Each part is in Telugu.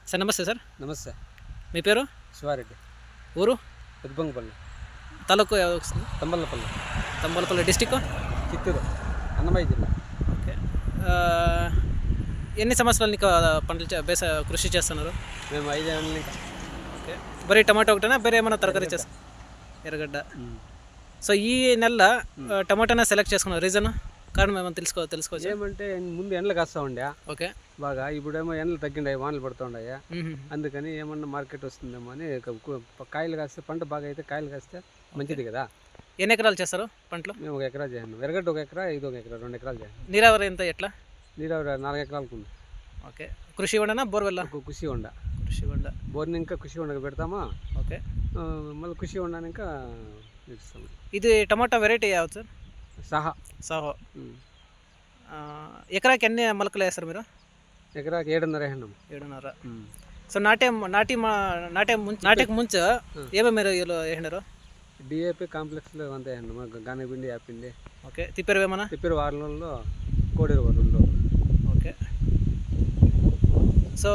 సార్ నమస్తే సార్. నమస్తే. మీ పేరు? శివారెడ్డి. ఊరు? పెద్దబంగపల్లి. తాలూకు వస్తుంది? తంబలపల్లి. తంబలపల్లి డిస్టిక్? చిత్తూరు, అన్నమయ్య జిల్లా. ఓకే. ఎన్ని సంవత్సరాలు నీకు పంటలు కృషి చేస్తున్నారు? మేము 5 ఏళ్ళ ఇంకా. ఓకే. బరీ టమాటో ఒకటేనా, వేరే ఏమైనా తరకారీ చేస్తా? ఎర్రగడ్డ. సో ఈ నెల టమాటానే సెలెక్ట్ చేసుకున్నారు, రీజన్ కారణం ఏమైనా తెలుసుకోవచ్చు? ఏమంటే ముందు ఎండలు కాస్తా ఉండే. ఓకే. బాగా ఇప్పుడేమో ఎండలు తగ్గిండాయి, వానలు పడుతుండాయి. అందుకని ఏమన్నా మార్కెట్ వస్తుందేమో అని కాయలు కాస్తే, పంట బాగా అయితే కాయలు కాస్తే మంచిది కదా. ఎన్ని ఎకరాలు చేస్తారు పంటలు? మేము 1 ఎకరా చేయను. ఎర్రగడ్డ 1 ఎకరా, ఇది 1 ఎకరా, 2 ఎకరాలు చేయను. నీరావరి ఎంత ఎట్లా? నీరావరి 4 ఎకరాలకు ఉంది. ఓకే. కృషి ఉండనా బోర్వెల్? కృషి ఉండ. కృషి ఉండ. బోర్ని ఇంకా కృషి ఉండగా పెడతామా. ఓకే. మళ్ళీ కృషి ఉండని ఇంకా ఇస్తాము. ఇది టమాటా వెరైటీ యావదు సార్? సాహో. ఎకరాకి ఎన్ని మొలకలు వేస్తారు మీరు? ఎకరాకి 7.5 వేసినాము. 7.5. సో నాటే ముంచు ఏమో మీరు వేసినారు? డిఏపి కాంప్లెక్స్లో అంతా వేసినాము. గానపిండి, యాపిండి. ఓకే. తిప్పారు ఏమన్నా? తిప్పారు వారంలో, కోడేరు 2 రోజులు. ఓకే. సో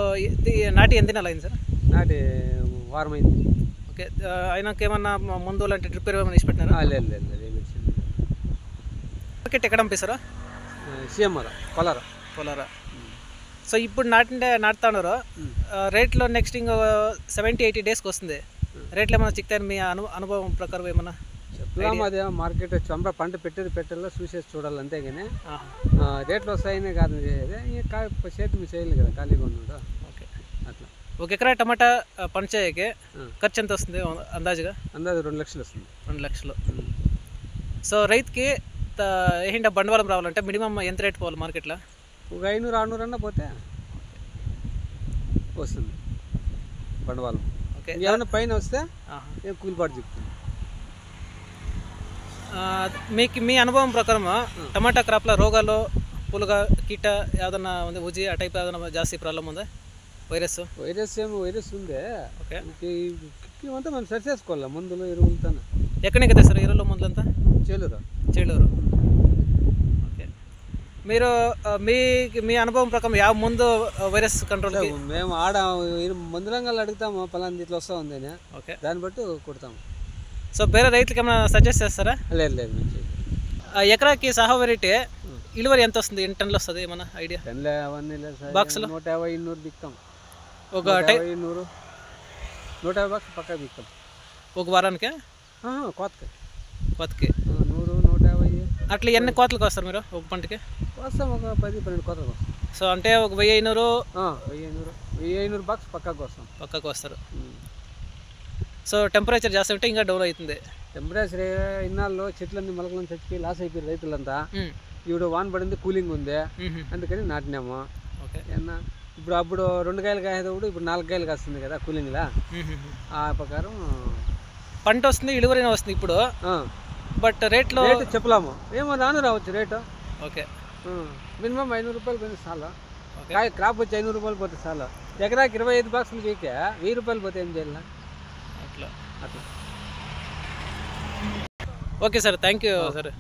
నాటి ఎంత నెల అయింది సార్? నాటి వారం అయింది. ఓకే. అయినాక ఏమన్నా ముందు లాంటి రిపేర్ ఏమైనా ఇచ్చి పెట్టినారా? లేదు. మార్కెట్ ఎక్కడ పంపిస్తారా? సీఎంఆర్ పొలారా. సో ఇప్పుడు నాటుతా ఉన్నారు. రేట్లో నెక్స్ట్ ఇంకో 70-80 డేస్కి వస్తుంది. రేట్లు ఏమైనా చిక్తాయని మీ అనుభవం ప్రకారం ఏమన్నా చెప్పలేము. అదే మార్కెట్ పంట పెట్టాలో చూసేసి చూడాలి, అంతేగాని రేట్లు వస్తాయనే కాదు చేతి చేయలేదు కదా, ఖాళీగా ఉన్నాడు. ఓకే. అట్లా 1 ఎకరా టమాటా పంచాయకి ఖర్చు ఎంత వస్తుంది అందాజుగా? 2 లక్షలు వస్తుంది. 2 లక్షలు. సో రైతుకి ఏంటంటే బండవాళం రావాలంటే మినిమం ఎంత రేట్ పోవాలి మార్కెట్లో? 500-600 అన్నా పోతే వస్తుంది బండవాళం. ఓకే. ఏమన్నా పైన వస్తే కూలిపాటు చెప్తుంది. మీ అనుభవం ప్రకారం టమాటా క్రాప్లో రోగాలు, పులుగా, కీట ఏదన్నా ఉంది, ఉజి ఆ టైప్ ఏదైనా జాస్తి ప్రాబ్లం ఉందా? వైరస్ ఉంది. ఓకే. ఇవంతా మనం సరి చేసుకోవాలి, మందులు, ఎరువులతో. ఎక్కడికి తెస్తారు ఎరువులు, మందులంతా? చేలూరు. ఓకే. మీరు మీ అనుభవం ప్రకారం ముందు వైరస్ కంట్రోల్ మేము మందులంగా అడుగుతాము, పలానా ఇట్లా వస్తూ ఉంది అని. ఓకే. దాన్ని బట్టి కొడతాము. సో వేరే రైతులకి ఏమైనా సజెస్ట్ చేస్తారా? లేదు. ఎకరాకి సాహో వెరైటీ ఇలువరి ఎంత వస్తుంది? 8 టన్నులు వస్తుంది ఏమన్నా ఐడియా? టన్నులు అవన్నీ లేదు సార్. బాక్స్లో 150-200 బిక్తాం. ఒక 150 బాక్స్ పక్కా బిక్తాం ఒక వారానికి. కోతకి 100-150 అట్లా ఎన్ని కోతలకు వస్తారు మీరు ఒక పంటకి? వస్తాం ఒక 10-12 కోతలకు వస్తాం. సో అంటే ఒక 1500 బాక్స్ పక్కాకు వస్తారు. సో టెంపరేచర్ జాస్తి ఉంటే ఇంకా డౌన్ అవుతుంది. టెంపరేచర్ ఇన్నాళ్ళు చెట్లన్నీ మొలకలను చచ్చిపోయి లాస్ అయిపోయి రైతులంతా. ఇప్పుడు వాన పడింది, కూలింగ్ ఉంది, అందుకని నాటినాము. ఓకే. అప్పుడు 2 కాయలు కాసేటప్పుడు ఇప్పుడు 4 కాయలు కాస్తుంది కదా కూలింగ్లా. ఆ ప్రకారం పంట వస్తుంది, ఇలువరైనా వస్తుంది ఇప్పుడు. బట్ రేట్లో చెప్పలేము, ఏమో రావచ్చు రేటు. ఓకే. మినిమం 500 రూపాయలు పోతే చాలా. క్రాప్ వచ్చి 500 రూపాయలు పోతే చాలా. ఎకరాకి 25 బాక్సులు పీకే 1000 రూపాయలు పోతే ఏం చేయాలి? అట్లా. Okay sir, thank you sir.